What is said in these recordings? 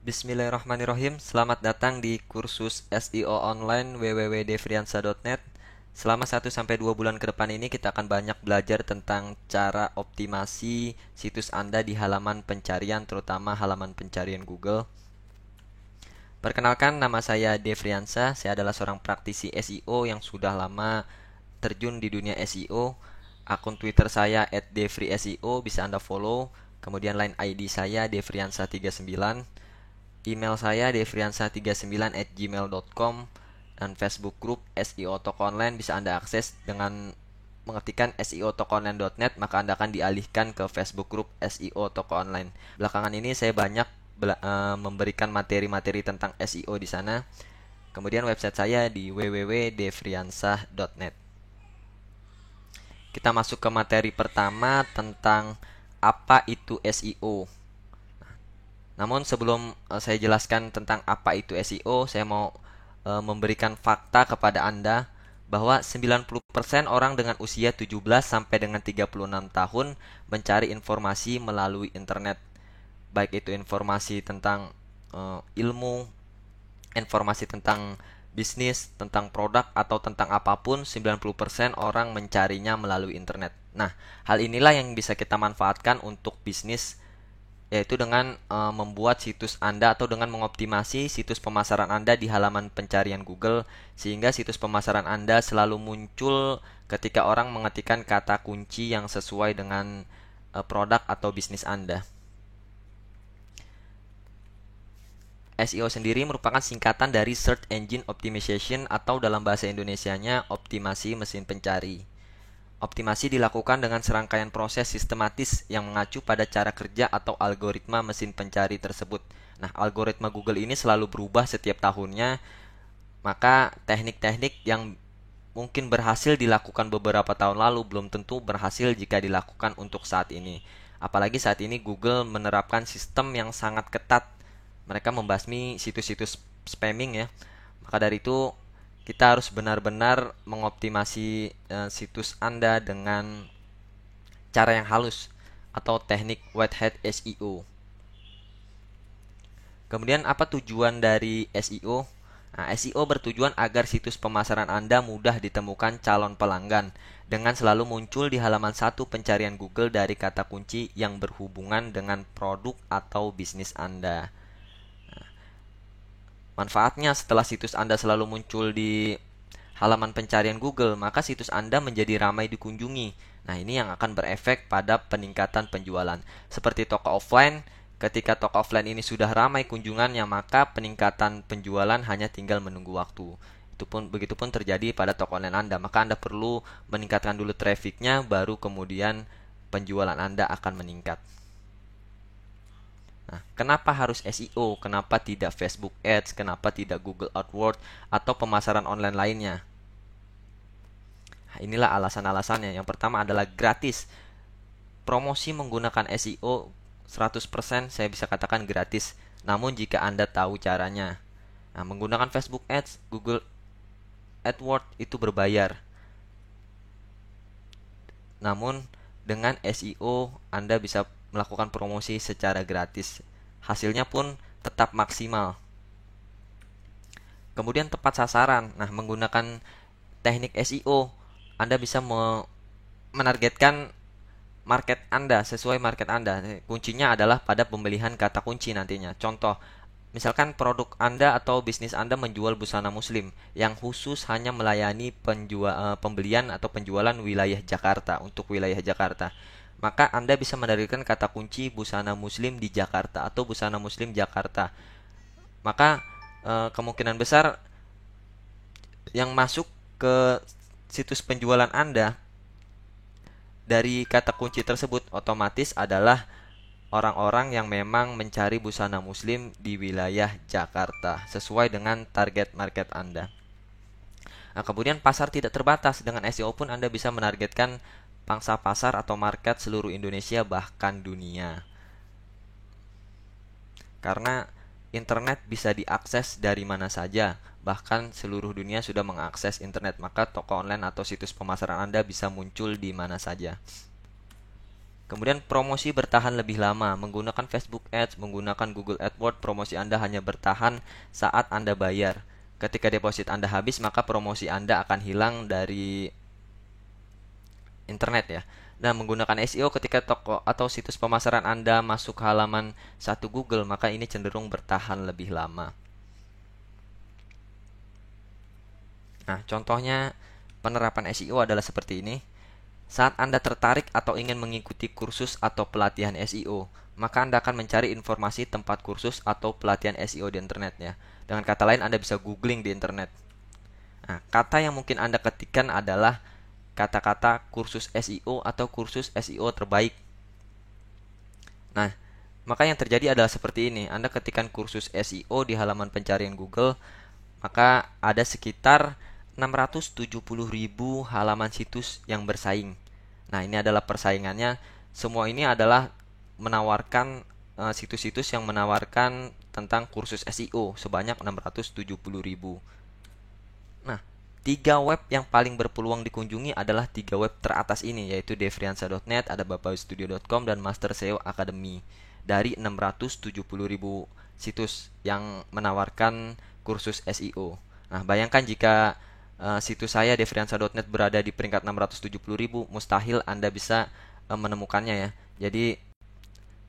Bismillahirrahmanirrahim. Selamat datang di kursus SEO online www.devriansa.net. Selama 1 sampai 2 bulan ke depan ini kita akan banyak belajar tentang cara optimasi situs Anda di halaman pencarian, terutama halaman pencarian Google. Perkenalkan, nama saya Devriansa. Saya adalah seorang praktisi SEO yang sudah lama terjun di dunia SEO. Akun Twitter saya @devriSEO bisa Anda follow. Kemudian line ID saya devriansa39. Email saya devriansa39@gmail.com, dan Facebook Group SEO Toko Online bisa Anda akses dengan mengetikkan seo-tokoonline.net, maka Anda akan dialihkan ke Facebook Group SEO Toko Online. Belakangan ini saya banyak memberikan materi-materi tentang SEO di sana. Kemudian website saya di www.devriansa.net. Kita masuk ke materi pertama tentang apa itu SEO. Namun sebelum saya jelaskan tentang apa itu SEO, saya mau memberikan fakta kepada Anda bahwa 90% orang dengan usia 17 sampai dengan 36 tahun mencari informasi melalui internet. Baik itu informasi tentang ilmu, informasi tentang bisnis, tentang produk, atau tentang apapun, 90% orang mencarinya melalui internet. Nah, hal inilah yang bisa kita manfaatkan untuk bisnis, yaitu dengan membuat situs Anda atau dengan mengoptimasi situs pemasaran Anda di halaman pencarian Google, sehingga situs pemasaran Anda selalu muncul ketika orang mengetikkan kata kunci yang sesuai dengan produk atau bisnis Anda. SEO sendiri merupakan singkatan dari Search Engine Optimization, atau dalam bahasa Indonesianya optimasi mesin pencari. Optimasi dilakukan dengan serangkaian proses sistematis yang mengacu pada cara kerja atau algoritma mesin pencari tersebut. Nah, algoritma Google ini selalu berubah setiap tahunnya, maka teknik-teknik yang mungkin berhasil dilakukan beberapa tahun lalu belum tentu berhasil jika dilakukan untuk saat ini. Apalagi saat ini Google menerapkan sistem yang sangat ketat. Mereka membasmi situs-situs spamming ya. Maka dari itu kita harus benar-benar mengoptimasi situs Anda dengan cara yang halus atau teknik white hat SEO. Kemudian apa tujuan dari SEO? Nah, SEO bertujuan agar situs pemasaran Anda mudah ditemukan calon pelanggan dengan selalu muncul di halaman 1 pencarian Google dari kata kunci yang berhubungan dengan produk atau bisnis Anda. Manfaatnya, setelah situs Anda selalu muncul di halaman pencarian Google, maka situs Anda menjadi ramai dikunjungi. Nah, ini yang akan berefek pada peningkatan penjualan. Seperti toko offline, ketika toko offline ini sudah ramai kunjungannya, maka peningkatan penjualan hanya tinggal menunggu waktu. Begitupun terjadi pada toko online Anda, maka Anda perlu meningkatkan dulu trafficnya, baru kemudian penjualan Anda akan meningkat. Nah, kenapa harus SEO? Kenapa tidak Facebook Ads? Kenapa tidak Google AdWords atau pemasaran online lainnya? Nah, inilah alasan-alasannya. Yang pertama adalah gratis. Promosi menggunakan SEO 100% saya bisa katakan gratis. Namun jika Anda tahu caranya. Nah, menggunakan Facebook Ads, Google AdWords itu berbayar. Namun dengan SEO Anda bisa melakukan promosi secara gratis. Hasilnya pun tetap maksimal. Kemudian tepat sasaran. Nah, menggunakan teknik SEO, Anda bisa menargetkan market Anda sesuai market Anda. Kuncinya adalah pada pemilihan kata kunci nantinya. Contoh, misalkan produk Anda atau bisnis Anda menjual busana muslim yang khusus hanya melayani pembelian atau penjualan wilayah Jakarta, untuk wilayah Jakarta. Maka Anda bisa menargetkan kata kunci busana muslim di Jakarta atau busana muslim Jakarta. Maka kemungkinan besar yang masuk ke situs penjualan Anda dari kata kunci tersebut otomatis adalah orang-orang yang memang mencari busana muslim di wilayah Jakarta sesuai dengan target market Anda. Nah, kemudian pasar tidak terbatas. Dengan SEO pun Anda bisa menargetkan pangsa pasar atau market seluruh Indonesia bahkan dunia. Karena internet bisa diakses dari mana saja, bahkan seluruh dunia sudah mengakses internet, maka toko online atau situs pemasaran Anda bisa muncul di mana saja. Kemudian promosi bertahan lebih lama. Menggunakan Facebook Ads, menggunakan Google AdWords, promosi Anda hanya bertahan saat Anda bayar. Ketika deposit Anda habis, maka promosi Anda akan hilang dari internet ya. Nah, menggunakan SEO ketika toko atau situs pemasaran Anda masuk halaman satu Google, maka ini cenderung bertahan lebih lama. Nah, contohnya penerapan SEO adalah seperti ini. Saat Anda tertarik atau ingin mengikuti kursus atau pelatihan SEO, maka Anda akan mencari informasi tempat kursus atau pelatihan SEO di internet ya. Dengan kata lain, Anda bisa googling di internet. Nah, kata yang mungkin Anda ketikkan adalah kata-kata kursus SEO atau kursus SEO terbaik. Nah, maka yang terjadi adalah seperti ini. Anda ketikkan kursus SEO di halaman pencarian Google, maka ada sekitar 670.000 halaman situs yang bersaing. Nah, ini adalah persaingannya. Semua ini adalah menawarkan situs-situs yang menawarkan tentang kursus SEO sebanyak 670.000. Nah, tiga web yang paling berpeluang dikunjungi adalah tiga web teratas ini, yaitu devriansa.net, ada babastudio.com, dan Master SEO Academy. Dari 670.000 situs yang menawarkan kursus SEO. Nah, bayangkan jika situs saya devriansa.net berada di peringkat 670.000, mustahil Anda bisa menemukannya ya. Jadi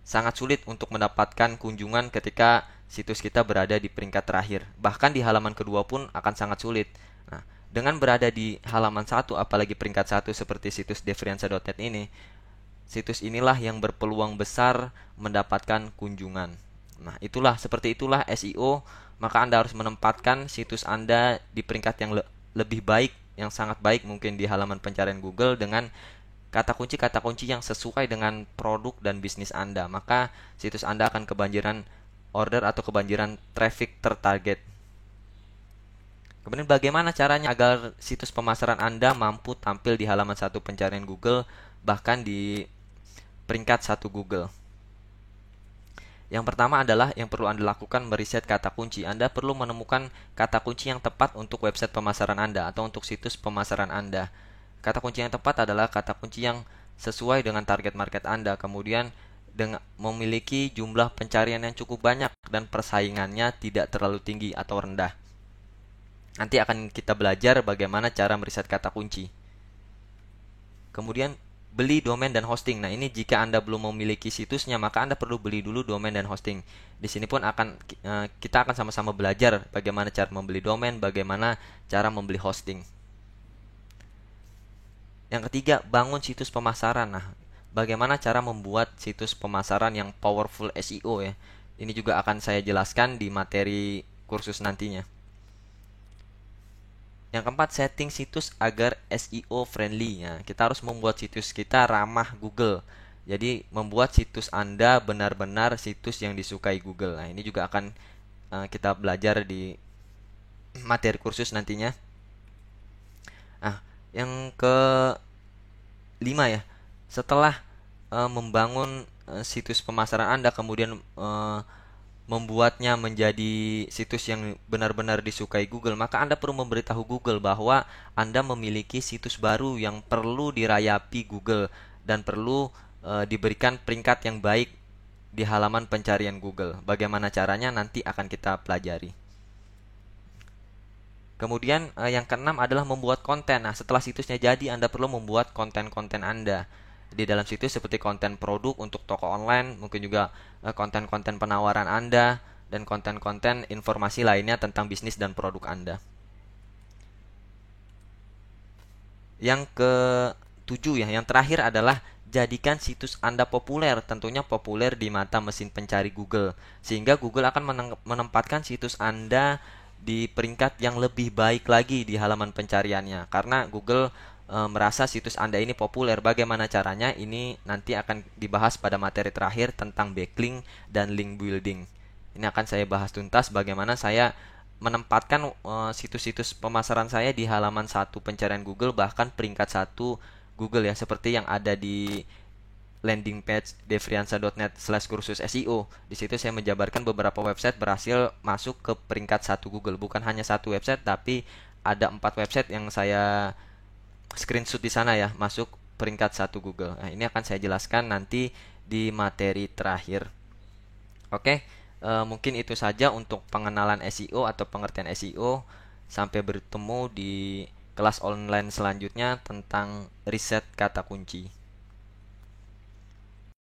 sangat sulit untuk mendapatkan kunjungan ketika situs kita berada di peringkat terakhir. Bahkan di halaman kedua pun akan sangat sulit. Nah, dengan berada di halaman satu, apalagi peringkat satu seperti situs devriansa.net ini, situs inilah yang berpeluang besar mendapatkan kunjungan. Nah, seperti itulah SEO. Maka Anda harus menempatkan situs Anda di peringkat yang lebih baik, yang sangat baik mungkin di halaman pencarian Google dengan kata kunci yang sesuai dengan produk dan bisnis Anda. Maka situs Anda akan kebanjiran order atau kebanjiran traffic tertarget. Kemudian bagaimana caranya agar situs pemasaran Anda mampu tampil di halaman satu pencarian Google, bahkan di peringkat satu Google? Yang pertama adalah yang perlu Anda lakukan meriset kata kunci. Anda perlu menemukan kata kunci yang tepat untuk website pemasaran Anda atau untuk situs pemasaran Anda. Kata kunci yang tepat adalah kata kunci yang sesuai dengan target market Anda, kemudian memiliki jumlah pencarian yang cukup banyak dan persaingannya tidak terlalu tinggi atau rendah. Nanti akan kita belajar bagaimana cara meriset kata kunci. Kemudian beli domain dan hosting. Nah, ini jika Anda belum memiliki situsnya, maka Anda perlu beli dulu domain dan hosting. Di sini pun kita akan sama-sama belajar bagaimana cara membeli domain, bagaimana cara membeli hosting. Yang ketiga, bangun situs pemasaran. Nah, bagaimana cara membuat situs pemasaran yang powerful SEO ya. Ini juga akan saya jelaskan di materi kursus nantinya. Yang keempat, setting situs agar SEO friendly. Ya, kita harus membuat situs kita ramah Google. Jadi membuat situs Anda benar-benar situs yang disukai Google. Nah, ini juga akan kita belajar di materi kursus nantinya. Nah, yang ke-5 ya. Setelah membangun situs pemasaran Anda, kemudian membuatnya menjadi situs yang benar-benar disukai Google, maka Anda perlu memberitahu Google bahwa Anda memiliki situs baru yang perlu dirayapi Google dan perlu diberikan peringkat yang baik di halaman pencarian Google. Bagaimana caranya nanti akan kita pelajari. Kemudian yang keenam adalah membuat konten. Nah, setelah situsnya jadi, Anda perlu membuat konten-konten Anda di dalam situs seperti konten produk untuk toko online, mungkin juga konten-konten penawaran Anda, dan konten-konten informasi lainnya tentang bisnis dan produk Anda. Yang ke-7 ya, yang terakhir adalah jadikan situs Anda populer, tentunya populer di mata mesin pencari Google, sehingga Google akan menempatkan situs Anda di peringkat yang lebih baik lagi di halaman pencariannya, karena Google merasa situs Anda ini populer. Bagaimana caranya? Ini nanti akan dibahas pada materi terakhir tentang backlink dan link building. Ini akan saya bahas tuntas bagaimana saya menempatkan situs-situs pemasaran saya di halaman satu pencarian Google, bahkan peringkat satu Google ya, seperti yang ada di landing page devriansa.net/kursus SEO. Di situ saya menjabarkan beberapa website berhasil masuk ke peringkat satu Google. Bukan hanya satu website, tapi ada 4 website yang saya screenshot di sana ya, masuk peringkat satu Google. Nah, ini akan saya jelaskan nanti di materi terakhir. Oke, mungkin itu saja untuk pengenalan SEO atau pengertian SEO. Sampai bertemu di kelas online selanjutnya tentang riset kata kunci.